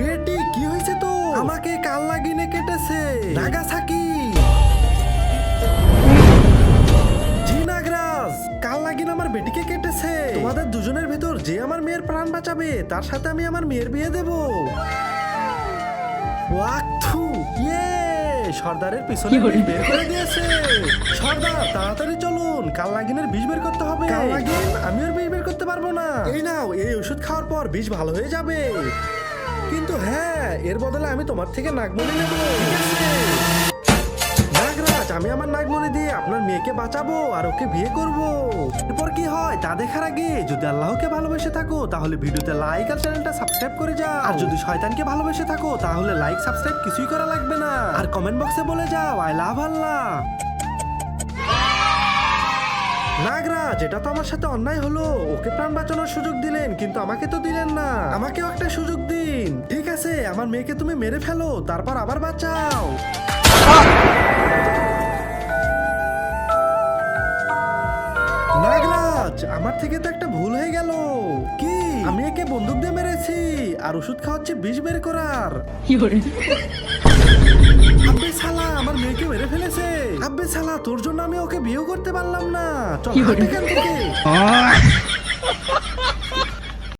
বেটি কি হয়েছে তো? আমাকে কাল লাগিনে কেটেছে। নাগাসাকি। জি নাগরাজ, কাল লাগিন আমার বেটিকে কেটেছে। তোমাদের দুজনের ভেতর যে আমার মেয়ের প্রাণ বাঁচাবে তার সাথে আমি আমার মেয়ের বিয়ে দেব। ওয়াক্থু ইয়ে, সর্দারের পিছনে বিষ বের করে দিয়েছে। সর্দার তাড়াতাড়ি চলুন, কাল লাগিনের বিষ বের করতে হবে। কাল লাগিন, আমি ওর বিষ বের করতে পারবো না। এই নাও, এই ওষুধ খাওয়ার পর বিষ ভালো হয়ে যাবে। কিন্তু হ্যাঁ, এর বদলে আমি তোমার থেকে নাগমণি নেব। ঠিক আছে নাগরাজ, আমি আমার নাগমণি দিয়ে আপনার মেয়েকে বাঁচাবো আর ওকে বিয়ে করব। এরপর কি হয় তা দেখার আগে যদি আল্লাহকে ভালোবেসে থাকো তাহলে ভিডিওতে লাইক আর চ্যানেলটা সাবস্ক্রাইব করে যাও। আর যদি শয়তানকে ভালোবেসে থাকো তাহলে লাইক সাবস্ক্রাইব কিছুই করা লাগবে না। আর কমেন্ট বক্সে বলে যাও আই লাভ আল্লাহ। নাগরাজ, এটা তো আমার সাথে অন্যায় হলো। ওকে প্রাণ বাঁচানোর সুযোগ দিলেন কিন্তু আমাকে তো দিলেন না। আমাকেও একটা সুযোগ দিন। ঠিক আছে, আমার মেয়েকে তুমি মেরে ফেলো, তারপর আবার বাঁচাও। নাগরাজ, আমার থেকে তো একটা ভুল হয়ে গেল। কি? আমি একে বন্দুক দিয়ে মেরেছি আর ওষুধ খাওয়াচ্ছি বিষ বের করার। আব্বে শালা, আমার মেয়েকে মেরে ফেলেছে। আব্বে শালা, তোর জন্য আমি ওকে বিয়ে করতে পারলাম না। চল হাট এখান থেকে।